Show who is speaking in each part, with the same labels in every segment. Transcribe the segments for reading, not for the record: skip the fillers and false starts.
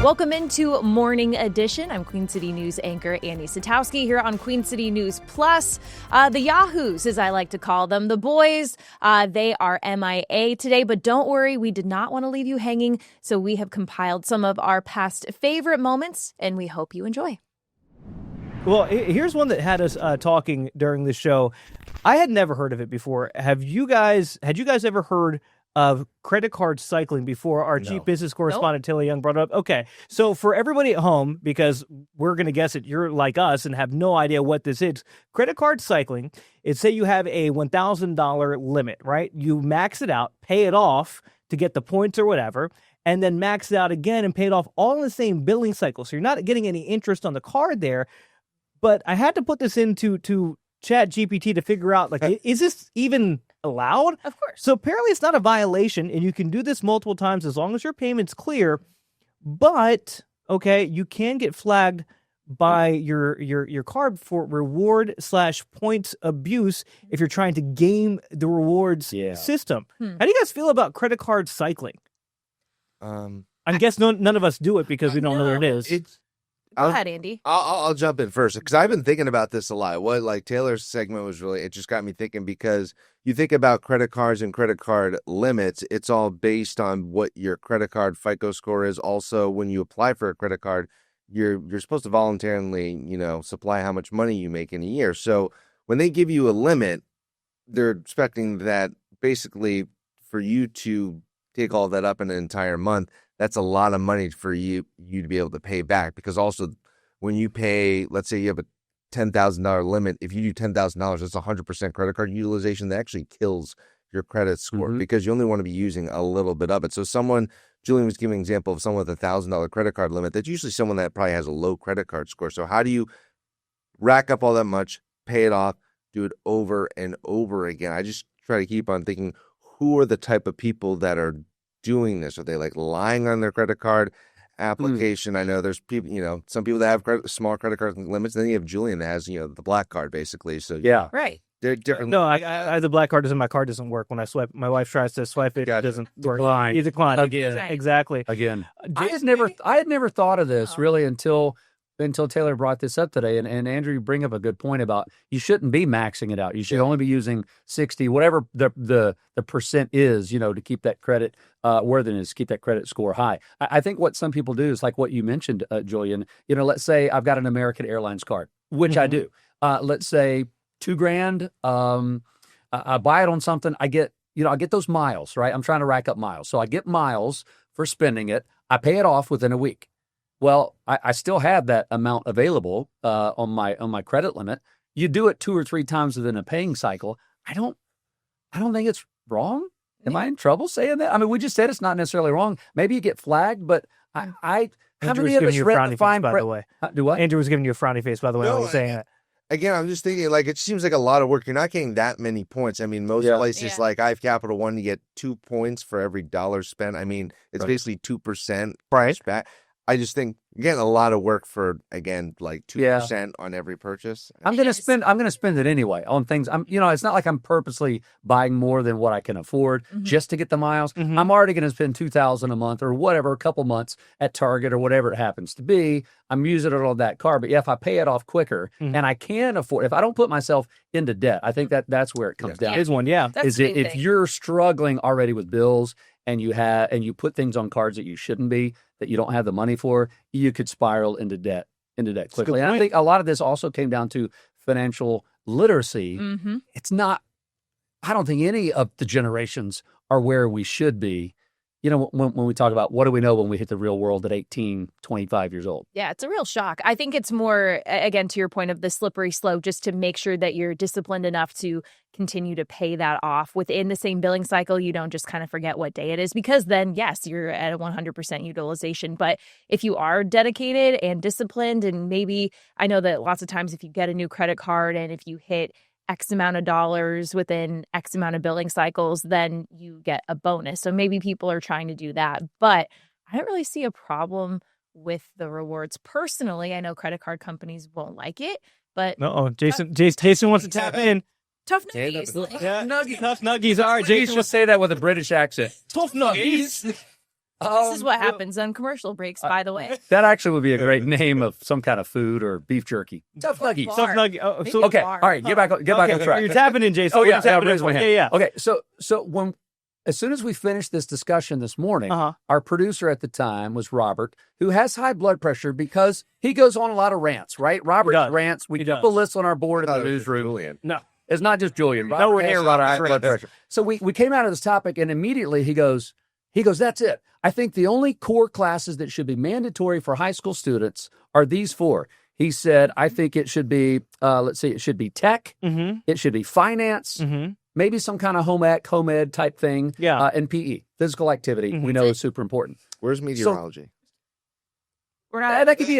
Speaker 1: Welcome into Morning Edition. I'm Queen City News anchor Annie Satowski here on Queen City News Plus. The Yahoos, as I like to call them, the boys, they are MIA today, but don't worry, we did not want to leave you hanging, so we have compiled some of our past favorite moments, and we hope you enjoy.
Speaker 2: Well, here's one that had us talking during the show. I had never heard of it before. Had you guys ever heard of credit card cycling before? Our chief business correspondent, Tilly Young, brought it up. Okay, so for everybody at home, because we're going to guess it, you're like us and have no idea what this is. Credit card cycling is, say you have a $1,000 limit, right? You max it out, pay it off to get the points or whatever, and then max it out again and pay it off all in the same billing cycle. So you're not getting any interest on the card there. But I had to put this into Chat GPT to figure out, like, is this even allowed?
Speaker 1: Of course.
Speaker 2: So apparently it's not a violation, and you can do this multiple times as long as your payment's clear. But, okay, you can get flagged by your card for reward/points abuse if you're trying to game the rewards system. How do you guys feel about credit card cycling? I guess none of us do it because we don't know what it is.
Speaker 1: Go ahead, Andy.
Speaker 3: I'll jump in first because I've been thinking about this a lot. What Taylor's segment was it just got me thinking, because you think about credit cards and credit card limits, it's all based on what your credit card FICO score is. Also, when you apply for a credit card, you're supposed to voluntarily, supply how much money you make in a year. So when they give you a limit, they're expecting that basically for you to take all that up in an entire month. That's a lot of money for you to be able to pay back, because also when you pay, let's say you have a $10,000 limit, if you do $10,000, that's 100% credit card utilization. That actually kills your credit score because you only want to be using a little bit of it. So Julian was giving an example of someone with a $1,000 credit card limit. That's usually someone that probably has a low credit card score. So how do you rack up all that much, pay it off, do it over and over again? I just try to keep on thinking, who are the type of people that are doing this? Are they like lying on their credit card application? I know there's people, some people that have small credit card limits. Then you have Julian that has, the black card basically. So
Speaker 1: right.
Speaker 3: They're different.
Speaker 2: No, I the black card my card doesn't work when I swipe. My wife tries to swipe it, it doesn't work. You decline
Speaker 4: again.
Speaker 2: Exactly.
Speaker 4: Again. I had never thought of this really until Taylor brought this up today. And Andrew, you bring up a good point about you shouldn't be maxing it out. You should only be using 60, whatever the percent is, to keep that credit worthiness, keep that credit score high. I think what some people do is like what you mentioned, Julian. Let's say I've got an American Airlines card, which I do. Let's say $2,000. I buy it on something. I get those miles, right? I'm trying to rack up miles. So I get miles for spending it. I pay it off within a week. Well, I still have that amount available on my credit limit. You do it 2 or 3 times within a paying cycle. I don't think it's wrong. Am I in trouble saying that? I mean, we just said it's not necessarily wrong. Maybe you get flagged, but how many of us read the fine print?
Speaker 2: By the way,
Speaker 4: do what?
Speaker 2: Andrew was giving you a frowny face, by the way, when I was saying that.
Speaker 3: Again, I'm just thinking, it seems like a lot of work. You're not getting that many points. I mean, most places like I have Capital One, you get 2 points for every dollar spent. I mean, it's basically 2% back. I just think, again, a lot of work for, again, 2% on every purchase.
Speaker 4: I'm gonna spend it anyway on things. It's not like I'm purposely buying more than what I can afford just to get the miles. I'm already gonna spend $2,000 a month or whatever, a couple months at Target or whatever it happens to be. I'm using it on that card, but if I pay it off quicker and I can afford, if I don't put myself into debt, I think that's where it comes down.
Speaker 2: Is one,
Speaker 4: if you're struggling already with bills and you put things on cards that you shouldn't be, that you don't have the money for, you could spiral into debt quickly. And I think a lot of this also came down to financial literacy. It's not, I don't think any of the generations are where we should be. When we talk about what do we know when we hit the real world at 18, 25 years old?
Speaker 1: Yeah, it's a real shock. I think it's more, again, to your point of the slippery slope, just to make sure that you're disciplined enough to continue to pay that off within the same billing cycle. You don't just kind of forget what day it is, because then, yes, you're at a 100% utilization. But if you are dedicated and disciplined, and maybe I know that lots of times if you get a new credit card and if you hit X amount of dollars within X amount of billing cycles, then you get a bonus. So maybe people are trying to do that. But I don't really see a problem with the rewards. Personally, I know credit card companies won't like it, but...
Speaker 2: Jason wants to tap in.
Speaker 1: Tough nuggies.
Speaker 2: Tough nuggies. All right,
Speaker 4: Jason would say that with a British accent.
Speaker 2: Tough nuggies.
Speaker 1: This is what happens on commercial breaks, by the way.
Speaker 4: That actually would be a great name of some kind of food or beef jerky. Tough nuggies.
Speaker 2: Tough nugget. Oh, so,
Speaker 4: Okay, all right, get back on track.
Speaker 2: You're tapping in, Jason.
Speaker 4: Oh, yeah,
Speaker 2: You're tapping
Speaker 4: raise
Speaker 2: in.
Speaker 4: my hand.
Speaker 2: Yeah.
Speaker 4: Okay, so as soon as we finished this discussion this morning,
Speaker 2: Uh-huh.
Speaker 4: our producer at the time was Robert, who has high blood pressure because he goes on a lot of rants, right? Robert rants. We keep a list on our board in the newsroom.
Speaker 3: Julian.
Speaker 2: No.
Speaker 4: It's not just Julian.
Speaker 2: No,
Speaker 4: Robert
Speaker 2: we're
Speaker 4: has
Speaker 2: here,
Speaker 4: high blood pressure. So we came out of this topic, and immediately he goes, that's it. I think the only core classes that should be mandatory for high school students are these 4. He said, I think it should be, it should be tech, it should be finance, maybe some kind of home ed type thing, and PE, physical activity, we know is super important.
Speaker 3: Where's meteorology?
Speaker 1: We're not.
Speaker 4: That could be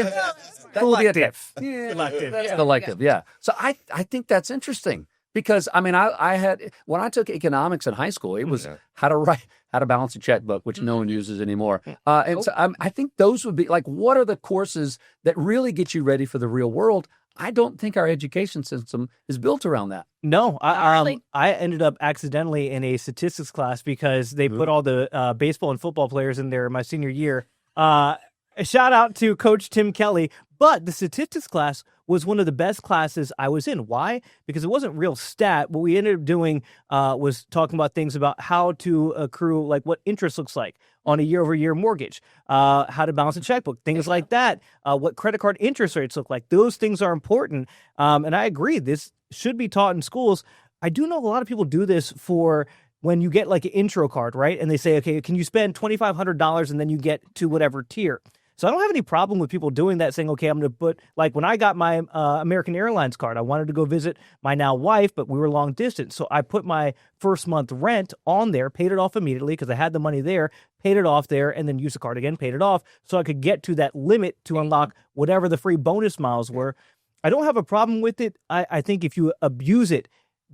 Speaker 2: Elective.
Speaker 4: elective, yeah. So I think that's interesting because I had when I took economics in high school, it was how to balance a checkbook, which no one uses anymore. And so I think those would be like, what are the courses that really get you ready for the real world? I don't think our education system is built around that.
Speaker 2: No,
Speaker 1: Really?
Speaker 2: I ended up accidentally in a statistics class because they put all the baseball and football players in there my senior year. A shout out to Coach Tim Kelly, but the statistics class was one of the best classes I was in. Why? Because it wasn't real stat. What we ended up doing was talking about things about how to accrue, like what interest looks like on a year-over-year mortgage, how to balance a checkbook, things like that, what credit card interest rates look like. Those things are important, and I agree. This should be taught in schools. I do know a lot of people do this for when you get like an intro card, right? And they say, okay, can you spend $2,500 and then you get to whatever tier? So I don't have any problem with people doing that, saying, okay, I'm going to put, like when I got my American Airlines card, I wanted to go visit my now wife, but we were long distance. So I put my first month rent on there, paid it off immediately because I had the money there, paid it off there, and then used the card again, paid it off so I could get to that limit to unlock whatever the free bonus miles were. I don't have a problem with it. I think if you abuse it,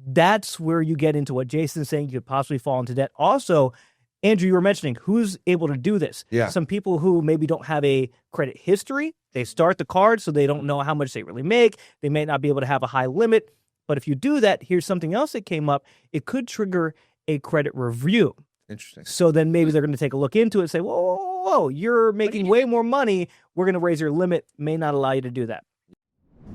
Speaker 2: that's where you get into what Jason's saying. You could possibly fall into debt. Also, Andrew, you were mentioning who's able to do this.
Speaker 3: Yeah.
Speaker 2: Some people who maybe don't have a credit history. They start the card, so they don't know how much they really make. They may not be able to have a high limit. But if you do that, here's something else that came up. It could trigger a credit review.
Speaker 3: Interesting.
Speaker 2: So then maybe they're going to take a look into it and say, whoa, you're making way more money. We're going to raise your limit. May not allow you to do that.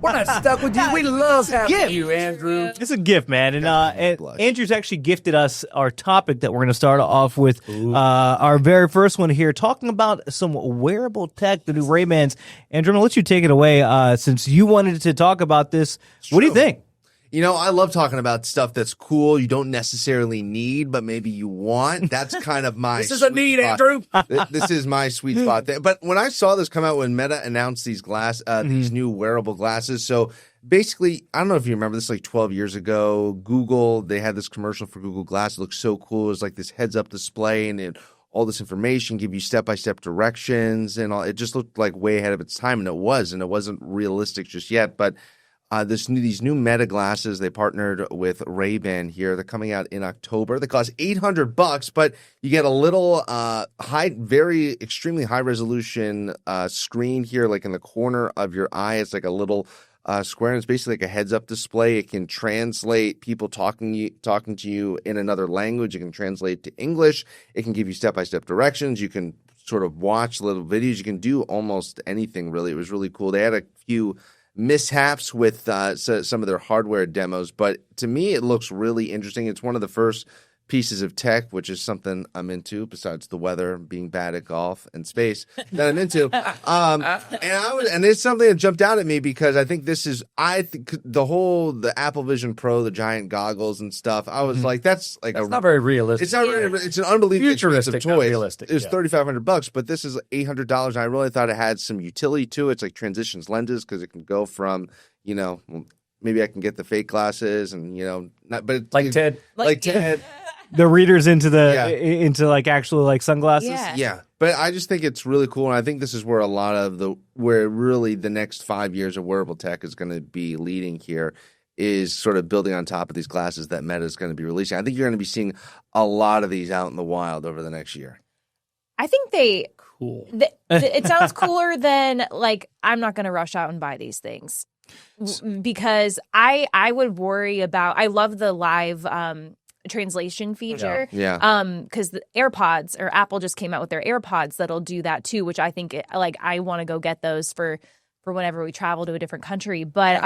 Speaker 4: We're not stuck with you. We love having you, Andrew.
Speaker 2: It's a gift, man. And Andrew's actually gifted us our topic that we're going to start off with. Our very first one here, talking about some wearable tech, the new Ray-Bans. Andrew, I'm going to let you take it away since you wanted to talk about this. What do you think?
Speaker 3: You know, I love talking about stuff that's cool, you don't necessarily need, but maybe you want. That's kind of my
Speaker 4: This is a need,
Speaker 3: spot.
Speaker 4: Andrew.
Speaker 3: This is my sweet spot there. But when I saw this come out, when Meta announced these these new wearable glasses, so basically, I don't know if you remember this, like 12 years ago, Google, they had this commercial for Google Glass. It looked so cool. It was like this heads-up display, and all this information, give you step-by-step directions, and all. It just looked like way ahead of its time, and it wasn't realistic just yet, but these new Meta glasses, they partnered with Ray-Ban here. They're coming out in October. They cost $800, but you get a little very extremely high resolution screen here, like in the corner of your eye. It's like a little square, and it's basically like a heads-up display. It can translate people talking to you in another language. It can translate to English. It can give you step-by-step directions. You can sort of watch little videos. You can do almost anything, really. It was really cool. They had a few mishaps with some of their hardware demos, but to me it looks really interesting. It's one of the first pieces of tech, which is something I'm into besides the weather, being bad at golf and space, that I'm into. And it's something that jumped out at me because I think this is, the Apple Vision Pro, the giant goggles and stuff. I was like, that's
Speaker 4: not very realistic.
Speaker 3: It's not very, it's an unbelievably
Speaker 4: futuristic,
Speaker 3: expensive toy.
Speaker 4: realistic.
Speaker 3: It was $3,500, but this is $800. And I really thought it had some utility to it. It's like transitions lenses because it can go from, maybe I can get the fake glasses and,
Speaker 4: Like Ted.
Speaker 3: Like Ted.
Speaker 2: The readers into like actual like sunglasses.
Speaker 3: Yeah. But I just think it's really cool, and I think this is where a lot of where really the next 5 years of wearable tech is going to be leading here, is sort of building on top of these glasses that Meta is going to be releasing. I think you're going to be seeing a lot of these out in the wild over the next year.
Speaker 1: I think cool. It sounds cooler than like, I'm not going to rush out and buy these things because I would worry about, I love the live translation feature.
Speaker 3: Yeah.
Speaker 1: Because the AirPods, or Apple just came out with their AirPods that'll do that too, which I think I want to go get those for whenever we travel to a different country. But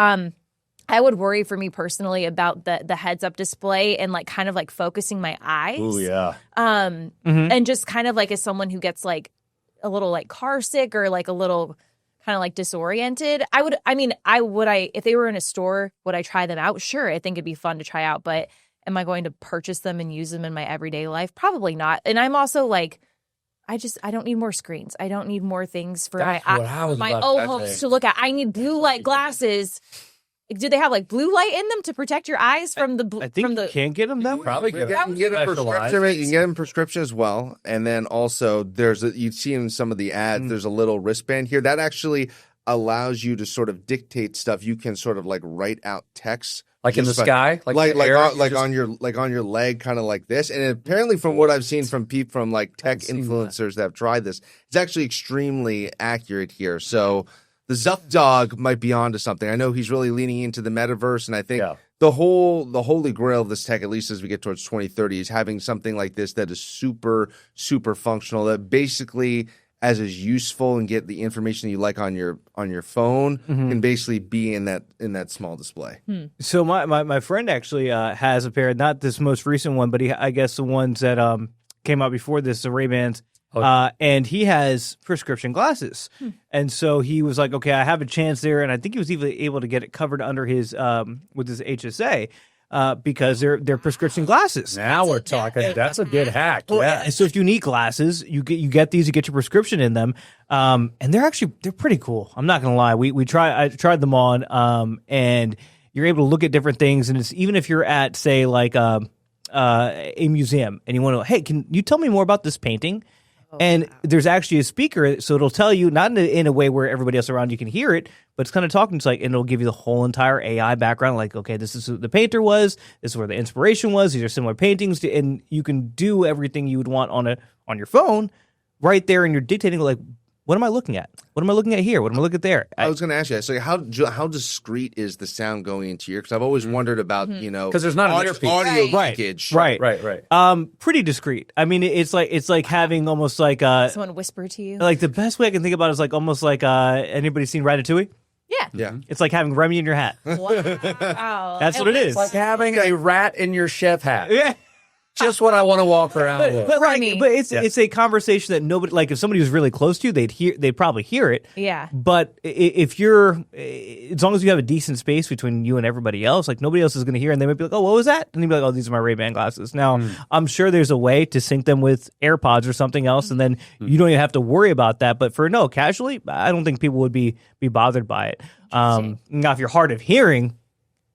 Speaker 1: I would worry for me personally about the heads up display and like kind of like focusing my eyes.
Speaker 4: Oh yeah.
Speaker 1: And just kind of like as someone who gets like a little like car sick or like a little kind of like disoriented, if they were in a store, would I try them out? Sure. I think it'd be fun to try out, but am I going to purchase them and use them in my everyday life? Probably not. And I'm also like, I don't need more screens. I don't need more things for my hopes to look at. I need blue light glasses. Do they have like blue light in them to protect your eyes from the?
Speaker 2: I think you can get them that way.
Speaker 4: Probably
Speaker 3: You can get a prescription. You can get them prescription as well, and then also you see in some of the ads. There's a little wristband here that actually allows you to sort of dictate stuff. You can sort of like write out text.
Speaker 4: Like in the sky,
Speaker 3: on your leg, kind of like this. And apparently, from what I've seen from people from like tech influencers that have tried this, it's actually extremely accurate here. So the Zuck dog might be onto something. I know he's really leaning into the metaverse, and I think the holy grail of this tech, at least as we get towards 2030, is having something like this that is super, super functional. That basically, as is useful and get the information you like on your phone, can basically be in that small display.
Speaker 2: So my friend actually has a pair, not this most recent one, but I guess the ones that came out before this, the Ray-Bans, and he has prescription glasses. And so he was like, okay, I have a chance there, and I think he was even able to get it covered under his with his HSA. Because they're prescription glasses.
Speaker 4: Now we're talking. That's a good hack.
Speaker 2: Yeah. So if you need glasses, you get these, you get your prescription in them, and they're pretty cool. I'm not gonna lie. I tried them on, and you're able to look at different things, and it's even if you're at say like a museum and you want to, hey, can you tell me more about this painting? And there's actually a speaker, so it'll tell you, not in a way where everybody else around you can hear it, but it's kind of talking to and it'll give you the whole entire AI background. Like, okay, this is who the painter was, this is where the inspiration was, these are similar paintings, and you can do everything you would want on your phone right there, and you're dictating like, what am I looking at? What am I looking at here? What am I looking at there?
Speaker 3: I was going to ask you that. So how discreet is the sound going into your? Because I've always wondered about
Speaker 4: because there's not
Speaker 3: audio leakage.
Speaker 2: Right. Pretty discreet. I mean, it's like having almost like
Speaker 1: someone whisper to you.
Speaker 2: Like the best way I can think about it is like almost like anybody seen Ratatouille?
Speaker 1: Yeah.
Speaker 2: It's like having Remy in your hat.
Speaker 1: Wow.
Speaker 2: That's what it is.
Speaker 4: It's like having a rat in your chef hat.
Speaker 2: Yeah.
Speaker 4: Just what I want to walk around with.
Speaker 2: But it's a conversation that nobody, like if somebody was really close to you, they'd probably hear it.
Speaker 1: Yeah.
Speaker 2: But if you're, as long as you have a decent space between you and everybody else, like nobody else is going to hear, and they might be like, oh, what was that? And they'd be like, oh, these are my Ray-Ban glasses. Now, I'm sure there's a way to sync them with AirPods or something else, and then you don't even have to worry about that. But for casually, I don't think people would be bothered by it. Now, if you're hard of hearing,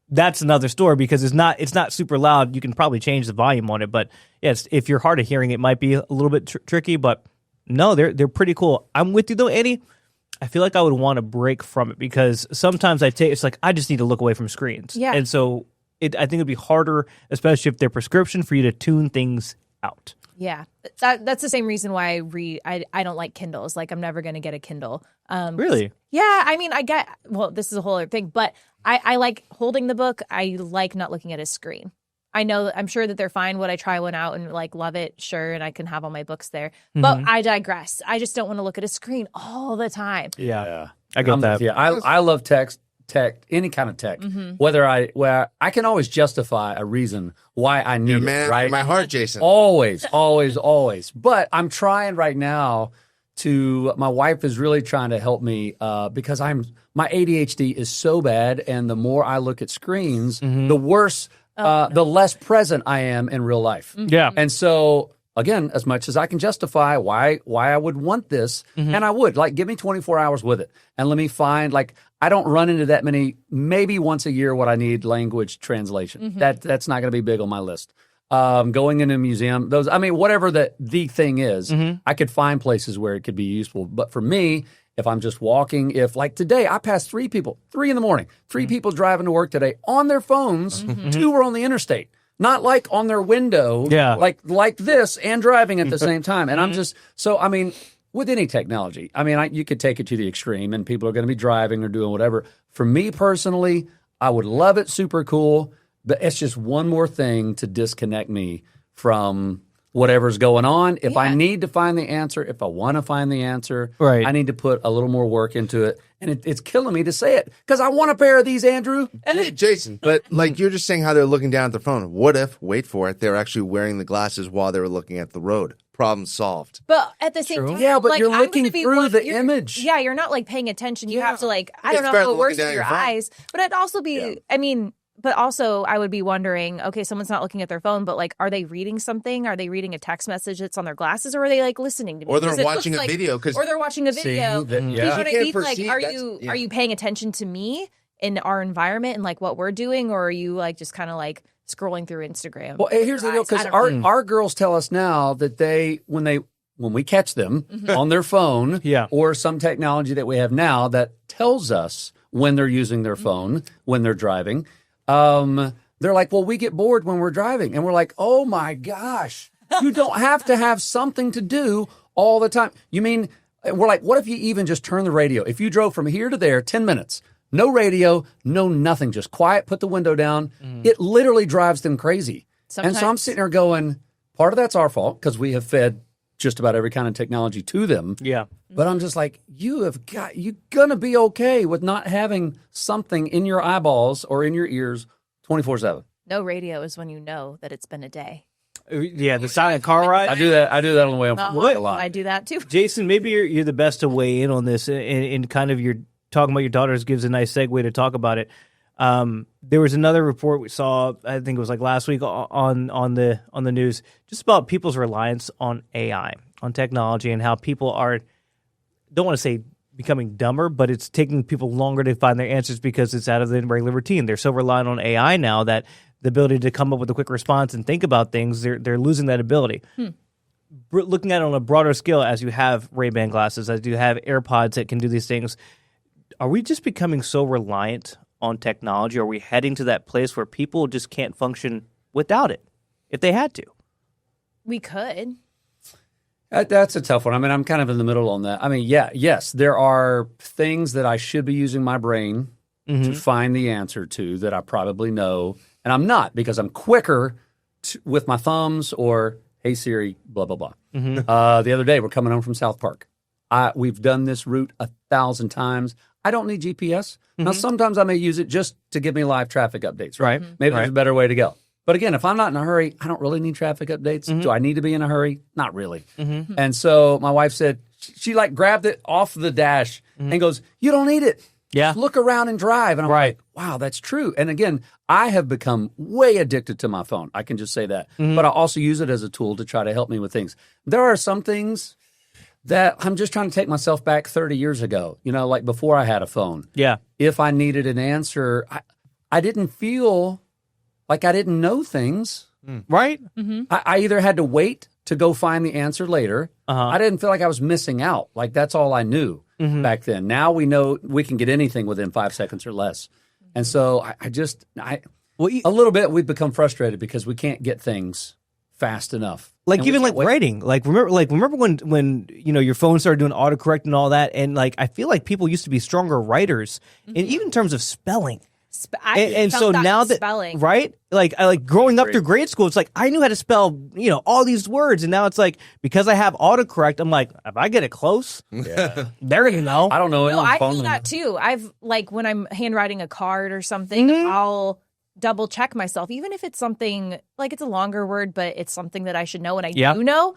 Speaker 2: that's another story because it's not super loud. You can probably change the volume on it, but yes, if you're hard of hearing, it might be a little bit tricky. But no, they're pretty cool. I'm with you though, Eddie. I feel like I would want to break from it because sometimes it's like I just need to look away from screens.
Speaker 1: Yeah,
Speaker 2: and so I think it'd be harder, especially if they're prescription, for you to tune things out.
Speaker 1: Yeah, that's the same reason why I don't like Kindles. Like I'm never going to get a Kindle.
Speaker 2: Really?
Speaker 1: Yeah, I mean, this is a whole other thing, but I like holding the book. I like not looking at a screen. I'm sure that they're fine. Would I try one out and like love it? Sure, and I can have all my books there. But I digress. I just don't want to look at a screen all the time.
Speaker 2: Yeah. I get that.
Speaker 4: Yeah, I love tech, any kind of tech. Where I can always justify a reason why I need it, right?
Speaker 3: My heart, Jason.
Speaker 4: Always. But I'm trying right now my wife is really trying to help me because my ADHD is so bad, and the more I look at screens, the worse, the less present I am in real life.
Speaker 2: Yeah.
Speaker 4: And so, again, as much as I can justify why I would want this, and I would, like, give me 24 hours with it, and let me find, like, I don't run into that many, maybe once a year what I need language translation. That's not going to be big on my list. Going in a museum, whatever the thing is, I could find places where it could be useful. But for me, if I'm just walking, if like today, I passed 3 people, 3 in the morning, 3 people driving to work today on their phones, 2 were on the interstate, not like on their window, like this and driving at the same time. And I'm just, with any technology, you could take it to the extreme and people are going to be driving or doing whatever. For me personally, I would love it, super cool. But it's just one more thing to disconnect me from whatever's going on. If I need to find the answer, if I want to find the answer,
Speaker 2: Right.
Speaker 4: I need to put a little more work into it. And it's killing me to say it because I want a pair of these, Andrew.
Speaker 3: Jason, but like you're just saying how they're looking down at their phone. What if, wait for it, they're actually wearing the glasses while they were looking at the road? Problem solved.
Speaker 1: But at the same time,
Speaker 4: Yeah, but
Speaker 1: like,
Speaker 4: you're
Speaker 1: I'm
Speaker 4: looking
Speaker 1: gonna be
Speaker 4: through the
Speaker 1: you're-
Speaker 4: image.
Speaker 1: Yeah, you're not like paying attention. You have to like, I
Speaker 3: It's
Speaker 1: don't know
Speaker 3: better
Speaker 1: how
Speaker 3: than
Speaker 1: it works
Speaker 3: looking
Speaker 1: with
Speaker 3: down
Speaker 1: your
Speaker 3: at your phone.
Speaker 1: eyes, but I'd also be, I mean, but also I would be wondering, okay, someone's not looking at their phone, but like, are they reading something? Are they reading a text message that's on their glasses, or are they like listening to me?
Speaker 3: Or they're
Speaker 1: 'Cause it
Speaker 3: watching
Speaker 1: looks
Speaker 3: a
Speaker 1: like-
Speaker 3: video.
Speaker 1: or they're watching a video.
Speaker 4: that-
Speaker 1: You know
Speaker 4: yeah.
Speaker 1: what I
Speaker 3: You can't
Speaker 1: mean? Like,
Speaker 3: perceive-
Speaker 1: are
Speaker 3: that's-
Speaker 1: you
Speaker 3: yeah.
Speaker 1: are you paying attention to me in our environment and like what we're doing, or are you like just kind of like scrolling through Instagram?
Speaker 4: Well, here's the deal,
Speaker 1: Eyes, I
Speaker 4: because
Speaker 1: don't know.
Speaker 4: our girls tell us now that when we catch them on their phone
Speaker 2: Yeah.
Speaker 4: or some technology that we have now that tells us when they're using their phone, when they're driving, they're like, well, we get bored when we're driving. And we're like, oh my gosh, you don't have to have something to do all the time. You mean, we're like, what if you even just turn the radio? If you drove from here to there, 10 minutes, no radio, no nothing, just quiet, put the window down. It literally drives them crazy. And so I'm
Speaker 1: Sometimes-
Speaker 4: sitting there going, part of that's our fault because we have fed just about every kind of technology to them.
Speaker 2: Yeah.
Speaker 4: But I'm just like, you're gonna be okay with not having something in your eyeballs or in your ears 24/7.
Speaker 1: No radio is when you know that it's been a day.
Speaker 2: Yeah, the silent car ride.
Speaker 4: I do that on the way home from work a lot.
Speaker 1: I do that too.
Speaker 2: Jason, maybe you're the best to weigh in on this, and kind of your talking about your daughters gives a nice segue to talk about it. There was another report we saw, I think it was like last week on the news, just about people's reliance on AI, on technology, and how people are, don't want to say becoming dumber, but it's taking people longer to find their answers because it's out of the regular routine. They're so reliant on AI now that the ability to come up with a quick response and think about things, they're losing that ability. Looking at it on a broader scale, as you have Ray-Ban glasses, as you have AirPods that can do these things, are we just becoming so reliant on technology? Are we heading to that place where people just can't function without it if they had to?
Speaker 1: We could.
Speaker 4: That's a tough one. I mean, I'm kind of in the middle on that. I mean, yes, there are things that I should be using my brain to find the answer to that I probably know, and I'm not because I'm quicker with my thumbs or, hey, Siri, blah, blah, blah. The other day, we're coming home from South Park. We've done this route 1,000 times. I don't need GPS. Now, sometimes I may use it just to give me live traffic updates. Right? Maybe there's a better way to go. But again, if I'm not in a hurry, I don't really need traffic updates. Do I need to be in a hurry? Not really. And so my wife said, she like grabbed it off the dash and goes, you don't need it.
Speaker 2: Yeah.
Speaker 4: Just look around and drive. And I'm like, wow, that's true. And again, I have become way addicted to my phone. I can just say that. But I also use it as a tool to try to help me with things. There are some things that I'm just trying to take myself back 30 years ago, like before I had a phone.
Speaker 2: Yeah.
Speaker 4: If I needed an answer, I didn't feel like I didn't know things.
Speaker 2: Right?
Speaker 4: I either had to wait to go find the answer later. I didn't feel like I was missing out. Like that's all I knew back then. Now we know we can get anything within 5 seconds or less. And so a little bit we've become frustrated because we can't get things fast enough.
Speaker 2: Like
Speaker 4: And
Speaker 2: even
Speaker 4: we
Speaker 2: like
Speaker 4: can't wait.
Speaker 2: writing, remember when your phone started doing autocorrect and all that, and like I feel like people used to be stronger writers, and even in terms of spelling. And so now that
Speaker 1: spelling.
Speaker 2: right, like growing up through grade school, it's like I knew how to spell all these words, and now it's like because I have autocorrect, I'm like if I get it close, they're gonna know.
Speaker 4: I don't know.
Speaker 1: No,
Speaker 4: on
Speaker 1: I
Speaker 4: phone
Speaker 1: feel that too. I've like when I'm handwriting a card or something, I'll double check myself, even if it's something like it's a longer word, but it's something that I should know and I do know.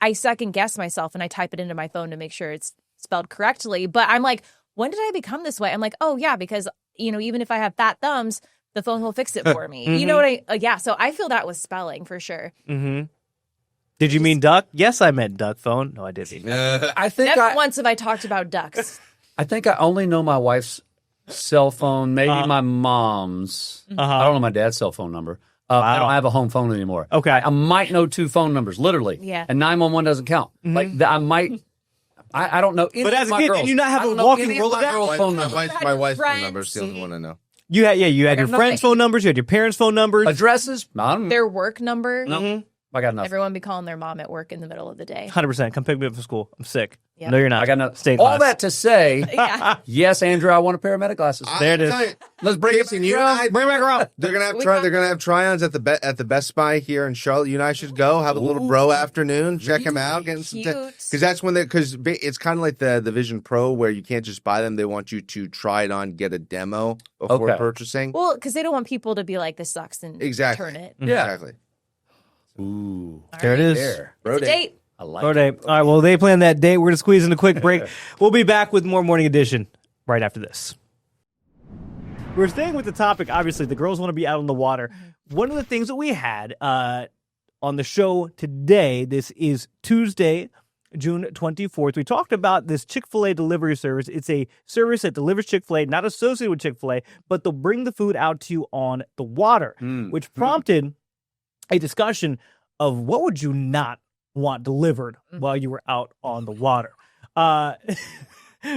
Speaker 1: I second guess myself and I type it into my phone to make sure it's spelled correctly. But I'm like, when did I become this way? I'm like, oh yeah, because even if I have fat thumbs, the phone will fix it for me. You know what yeah. So I feel that was spelling for sure.
Speaker 2: Did you mean duck? Yes, I meant duck phone. No, I didn't.
Speaker 4: I think
Speaker 1: Never once have I talked about ducks.
Speaker 4: I think I only know my wife's cell phone, maybe my mom's. I don't know my dad's cell phone number. I don't have a home phone anymore.
Speaker 2: Okay.
Speaker 4: I might know 2 phone numbers, literally.
Speaker 1: Yeah.
Speaker 4: And 911 doesn't count. Like I might. I don't know. Any
Speaker 2: But
Speaker 4: of
Speaker 2: as a
Speaker 4: my
Speaker 2: kid,
Speaker 4: girls.
Speaker 2: did you not have
Speaker 4: I
Speaker 2: a
Speaker 4: don't know
Speaker 2: walking
Speaker 4: any of my
Speaker 2: Rolodex?
Speaker 4: girls' phone numbers.
Speaker 3: My wife's phone
Speaker 1: friends.
Speaker 3: number is the only one I know.
Speaker 2: You had your friends' phone numbers, you had your parents' phone numbers.
Speaker 4: Addresses? I don't know.
Speaker 1: Their work number.
Speaker 4: I got nothing.
Speaker 1: Everyone be calling their mom at work in the middle of the day.
Speaker 2: 100%. Come pick me up from school. I'm sick.
Speaker 1: Yep.
Speaker 2: No, you're not.
Speaker 4: I got nothing.
Speaker 2: Stay in
Speaker 4: All
Speaker 2: class.
Speaker 4: that to say,
Speaker 1: Yeah.
Speaker 4: yes, Andrew, I want a pair of Meta glasses.
Speaker 2: There it is.
Speaker 4: Let's bring it
Speaker 3: Jason, you and I,
Speaker 2: Bring it back around.
Speaker 3: they're gonna have try-ons at the Best Buy here in Charlotte. You and I should go have a little bro afternoon, check them out, get some
Speaker 1: Cute.
Speaker 3: because that's when because it's kind of like the Vision Pro where you can't just buy them; they want you to try it on, get a demo before
Speaker 4: Okay.
Speaker 3: purchasing.
Speaker 1: Well, because they don't want people to be like, this sucks and
Speaker 3: Exactly.
Speaker 1: turn it.
Speaker 4: Yeah.
Speaker 3: Exactly.
Speaker 4: Ooh.
Speaker 2: There it is.
Speaker 4: There.
Speaker 3: Bro
Speaker 1: It's a date.
Speaker 4: I like
Speaker 2: Bro
Speaker 4: it.
Speaker 2: day. All right, well, they planned that date. We're going to squeeze in a quick break. We'll be back with more Morning Edition right after this. We're staying with the topic. Obviously, the girls want to be out on the water. One of the things that we had on the show today, this is Tuesday, June 24th. We talked about this Chick-fil-A delivery service. It's a service that delivers Chick-fil-A, not associated with Chick-fil-A, but they'll bring the food out to you on the water, which prompted a discussion of what would you not want delivered while you were out on the water.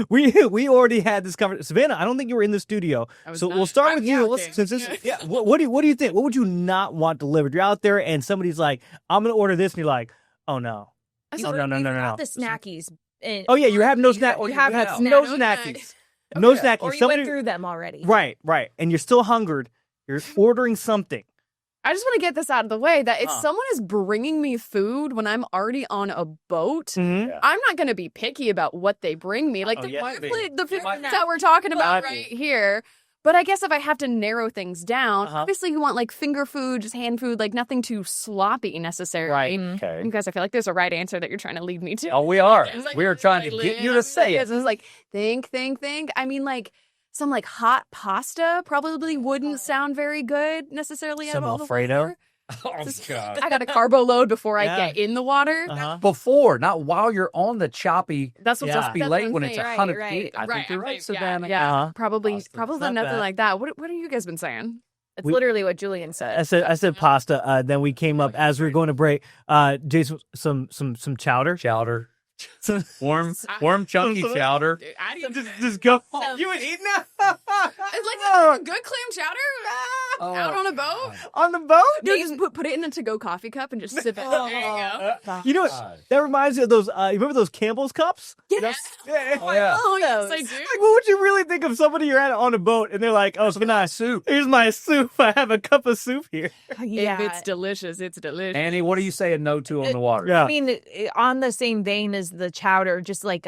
Speaker 2: We already had this conversation. Savannah, I don't think you were in the studio, so we'll start with you. Since this, what do you think? What would you not want delivered? You're out there and somebody's like, "I'm going to order this," and you're like, "Oh no,
Speaker 1: So
Speaker 2: no."
Speaker 1: The snackies.
Speaker 2: Oh yeah, you have no snack.
Speaker 1: You
Speaker 2: You
Speaker 1: have
Speaker 2: have
Speaker 1: no
Speaker 2: no
Speaker 1: snacks.
Speaker 2: snackies. No snackies.
Speaker 1: Or you
Speaker 2: Somebody-
Speaker 1: went through them already.
Speaker 2: Right, and you're still hungered. You're ordering something.
Speaker 5: I just want to get this out of the way that if someone is bringing me food when I'm already on a boat,
Speaker 2: Mm-hmm.
Speaker 5: I'm not going to be picky about what they bring me. Like
Speaker 2: yes,
Speaker 5: the food that we're talking about right here. But I guess if I have to narrow things down, obviously you want like finger food, just hand food, like nothing too sloppy necessarily.
Speaker 2: Right.
Speaker 4: Okay.
Speaker 5: You guys, I feel like there's a right answer that you're trying to lead me to.
Speaker 4: Oh, we are.
Speaker 5: It's like,
Speaker 4: We are trying to get you to say it.
Speaker 5: It's like, think. I mean, like, some like hot pasta probably wouldn't sound very good necessarily.
Speaker 2: Some
Speaker 5: out of all the
Speaker 2: Alfredo?
Speaker 5: water.
Speaker 4: Oh, God.
Speaker 5: I got a carbo load before I
Speaker 2: Yeah.
Speaker 5: get in the water.
Speaker 4: Before, not while you're on the choppy.
Speaker 5: That's what's
Speaker 2: Yeah.
Speaker 5: just
Speaker 4: be
Speaker 5: that's
Speaker 4: late
Speaker 5: what I'm
Speaker 4: when it's
Speaker 5: saying.
Speaker 4: 100
Speaker 5: right,
Speaker 4: feet. I think you're right,
Speaker 5: Yeah,
Speaker 4: Savannah.
Speaker 5: Yeah, probably
Speaker 2: Pasta's
Speaker 5: probably
Speaker 2: not
Speaker 5: nothing
Speaker 2: bad.
Speaker 5: like that. What have you guys been saying?
Speaker 1: It's
Speaker 2: We-
Speaker 1: literally what Julian said.
Speaker 2: I said pasta. Then we came up as we were going to break. Jason, some chowder.
Speaker 4: Chowder. Warm, chunky chowder.
Speaker 5: I didn't
Speaker 2: Just go.
Speaker 1: You
Speaker 2: would eat
Speaker 5: It's like a good clam chowder out on a boat.
Speaker 2: on the boat.
Speaker 5: No, just put it in a to-go coffee cup and just sip it. There you go.
Speaker 2: You know what? That reminds me of those. You remember those Campbell's cups?
Speaker 5: Yes.
Speaker 2: Yeah.
Speaker 4: Oh, yeah.
Speaker 5: Oh, yes, I
Speaker 1: Those.
Speaker 5: do.
Speaker 2: Like, what would you really think of somebody you're at on a boat and they're like, "Oh, so nice soup. Here's my soup. I have a cup of soup here."
Speaker 1: Yeah.
Speaker 5: If it's delicious, it's delicious.
Speaker 4: Annie, what are you saying no to on the water?
Speaker 2: Yeah.
Speaker 1: I mean, on the same vein as the chowder, just like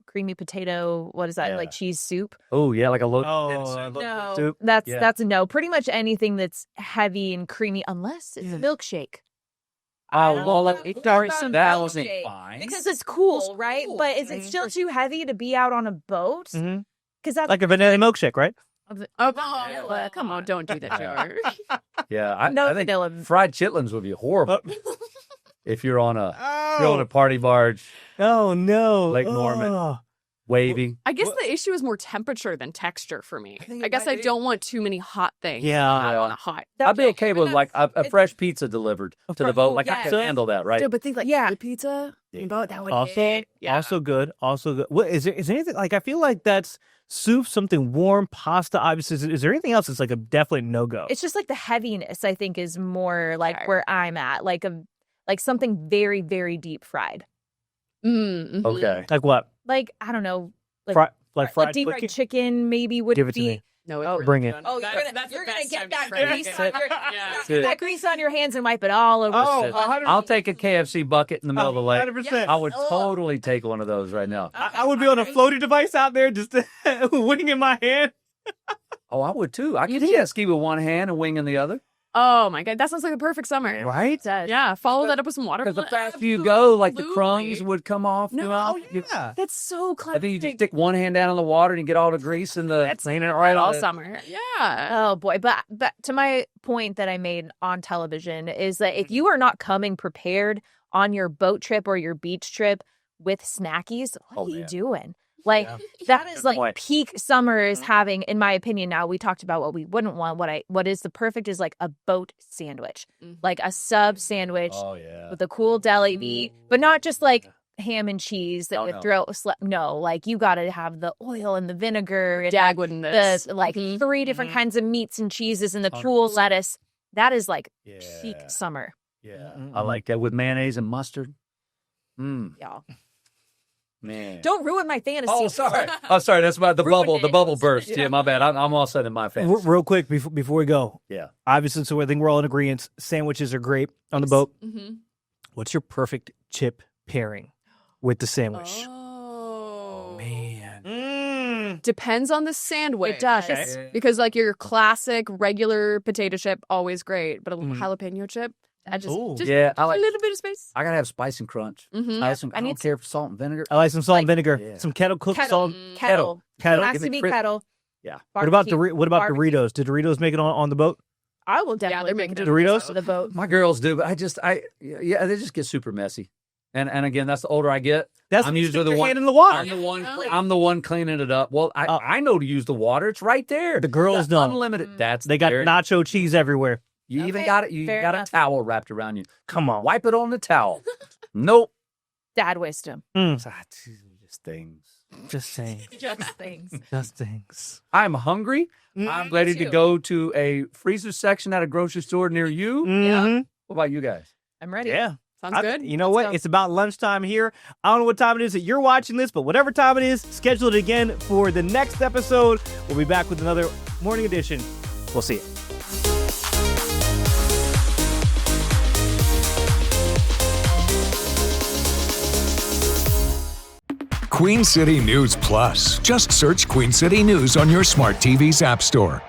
Speaker 1: creamy potato. What is that?
Speaker 4: Yeah.
Speaker 1: Like cheese soup?
Speaker 4: Oh, yeah, like a low.
Speaker 1: No,
Speaker 2: soup.
Speaker 4: Yeah.
Speaker 1: that's a no. Pretty much anything that's heavy and creamy, unless it's a milkshake.
Speaker 4: Oh, well, like,
Speaker 1: Some
Speaker 4: that wasn't
Speaker 1: milkshake.
Speaker 4: fine.
Speaker 1: Because it's cool, right?
Speaker 4: cool.
Speaker 1: But is it still too heavy to be out on a boat?
Speaker 2: Mhm.
Speaker 1: Because that's
Speaker 2: Like a vanilla milkshake, right?
Speaker 5: Oh, come on, don't do that, George.
Speaker 4: Yeah, I
Speaker 1: no
Speaker 4: think
Speaker 1: vanilla.
Speaker 4: fried chitlins would be horrible if you're on a
Speaker 2: Oh,
Speaker 4: party barge,
Speaker 2: oh no,
Speaker 4: Lake Norman.
Speaker 2: Oh.
Speaker 4: wavy.
Speaker 5: I guess the issue is more temperature than texture for me. I guess I don't want too many hot things.
Speaker 2: Yeah.
Speaker 5: I want a hot.
Speaker 4: I'd be okay with like a fresh pizza delivered to the boat. Like I
Speaker 1: yes.
Speaker 4: can handle that, right?
Speaker 5: Dude, but think like
Speaker 1: Yeah.
Speaker 5: good pizza. That would
Speaker 2: Also,
Speaker 5: yeah.
Speaker 2: also good. What is there? Is there anything like? I feel like that's soup, something warm, pasta. Obviously, is there anything else that's like a definite no go?
Speaker 1: It's just like the heaviness. I think is more like
Speaker 5: Okay.
Speaker 1: where I'm at. Like something very very deep fried.
Speaker 5: Mm-hmm.
Speaker 4: Okay.
Speaker 2: Like what?
Speaker 1: Like I don't know. Like,
Speaker 2: Like fried
Speaker 1: deep
Speaker 2: chicken?
Speaker 1: fried chicken maybe would
Speaker 2: Give it to
Speaker 1: be.
Speaker 2: me.
Speaker 5: No,
Speaker 1: Oh,
Speaker 2: Bring it.
Speaker 1: Oh,
Speaker 5: That's
Speaker 1: you're
Speaker 5: the
Speaker 1: gonna
Speaker 5: best
Speaker 1: get
Speaker 5: time
Speaker 1: that
Speaker 5: to fry
Speaker 1: grease
Speaker 5: it.
Speaker 1: on your
Speaker 5: Yeah.
Speaker 1: that grease on your hands and wipe it all over.
Speaker 2: Oh,
Speaker 4: I'll take a KFC bucket in the middle of the lake.
Speaker 2: 100%.
Speaker 4: I would totally take one of those right now.
Speaker 2: I would be on a floaty device out there just wing in my hand.
Speaker 4: Oh, I would too. I
Speaker 5: You
Speaker 4: could
Speaker 5: do?
Speaker 4: jet ski with one hand and wing in the other.
Speaker 5: Oh my god, that sounds like the perfect summer.
Speaker 2: Right?
Speaker 5: Yeah, follow that up with some water.
Speaker 4: Because the faster you go, like the crumbs
Speaker 5: Absolutely.
Speaker 4: would come off.
Speaker 5: No,
Speaker 4: throughout.
Speaker 2: Yeah.
Speaker 5: That's so
Speaker 4: I
Speaker 5: clever.
Speaker 4: think you just stick one hand down in the water and you get all the grease and the clean it right
Speaker 5: all
Speaker 4: on it.
Speaker 5: summer. Yeah.
Speaker 1: Oh boy, but to my point that I made on television is that if you are not coming prepared on your boat trip or your beach trip with snackies, what are you
Speaker 4: man.
Speaker 1: doing? Like that is like
Speaker 2: point.
Speaker 1: peak summer is having, in my opinion. Now we talked about what we wouldn't want. What is the perfect is like a boat sandwich, like a sub sandwich
Speaker 4: Oh yeah.
Speaker 1: with a cool deli meat, but not just like ham and cheese that
Speaker 4: No,
Speaker 1: would
Speaker 4: no.
Speaker 1: throw. No, like you got to have the oil and the vinegar and
Speaker 5: Dagwood in this.
Speaker 1: the like
Speaker 5: Mhm.
Speaker 1: 3 different kinds of meats and cheeses and the cool lettuce. That is like
Speaker 4: Yeah.
Speaker 1: peak summer.
Speaker 4: Yeah.
Speaker 2: Mm-mm.
Speaker 4: I like that with mayonnaise and mustard.
Speaker 1: Y'all.
Speaker 4: Man.
Speaker 1: Don't ruin my fantasy.
Speaker 4: Oh, sorry. Oh, sorry. That's about the
Speaker 5: Ruined
Speaker 4: bubble. The
Speaker 5: it.
Speaker 4: bubble burst.
Speaker 5: Yeah.
Speaker 4: Yeah, my bad. I'm all set in my fantasy.
Speaker 2: Real quick before we go.
Speaker 4: Yeah.
Speaker 2: Obviously, so I think we're all in agreement. Sandwiches are great on the boat.
Speaker 5: Mm-hmm.
Speaker 2: What's your perfect chip pairing with the sandwich?
Speaker 5: Oh.
Speaker 2: Man.
Speaker 5: Depends on the sandwich.
Speaker 1: It does.
Speaker 4: Okay.
Speaker 5: Because like your classic regular potato chip, always great, but a
Speaker 2: Mm.
Speaker 5: jalapeno chip, I just
Speaker 2: Ooh.
Speaker 4: Yeah, I
Speaker 5: a
Speaker 4: like.
Speaker 5: little bit of space.
Speaker 4: I gotta have spice and crunch.
Speaker 5: Mm-hmm.
Speaker 4: I
Speaker 1: I need
Speaker 4: don't care if salt and vinegar.
Speaker 2: I like some salt and
Speaker 1: Like-
Speaker 2: vinegar.
Speaker 4: Yeah.
Speaker 2: Some kettle cooked
Speaker 1: Kettle.
Speaker 2: salt.
Speaker 1: Kettle.
Speaker 2: Kettle.
Speaker 1: Has
Speaker 4: Give
Speaker 1: to
Speaker 4: me
Speaker 1: be
Speaker 4: crisp-
Speaker 1: kettle.
Speaker 4: Yeah.
Speaker 2: What about
Speaker 1: Barbecue.
Speaker 2: Doritos?
Speaker 1: Barbecue.
Speaker 2: Did Doritos make it on the boat?
Speaker 1: I will definitely
Speaker 5: they're
Speaker 1: bring
Speaker 5: making
Speaker 2: Doritos?
Speaker 1: to the boat.
Speaker 4: My girls do, but yeah, they just get super messy. And again, that's the older I get.
Speaker 2: That's
Speaker 4: I'm
Speaker 2: when you
Speaker 4: usually
Speaker 2: stick
Speaker 4: the
Speaker 2: your
Speaker 4: one.
Speaker 2: hand in the water.
Speaker 4: I'm the one cleaning it up. Well, I know to use the water. It's right there.
Speaker 2: The girls
Speaker 4: You got
Speaker 2: don't.
Speaker 4: unlimited. That's
Speaker 2: They got
Speaker 4: there-
Speaker 2: nacho cheese everywhere.
Speaker 4: You even
Speaker 1: Okay,
Speaker 4: got it. You
Speaker 1: fair
Speaker 4: got
Speaker 1: enough.
Speaker 4: a towel wrapped around you.
Speaker 2: Come on.
Speaker 4: Wipe it on the towel. Nope.
Speaker 1: Dad wisdom.
Speaker 4: Just things.
Speaker 2: Just saying.
Speaker 1: Just things.
Speaker 2: Just things.
Speaker 4: I'm hungry. I'm ready to
Speaker 5: too.
Speaker 4: go to a freezer section at a grocery store near you.
Speaker 2: Mhm.
Speaker 4: What about you guys?
Speaker 1: I'm ready.
Speaker 2: Yeah.
Speaker 5: Sounds good.
Speaker 2: You know
Speaker 5: Let's
Speaker 2: what?
Speaker 5: go.
Speaker 2: It's about lunchtime here. I don't know what time it is that you're watching this, but whatever time it is, schedule it again for the next episode. We'll be back with another morning edition. We'll see you.
Speaker 6: Queen City News Plus. Just search Queen City News on your smart TV's app store.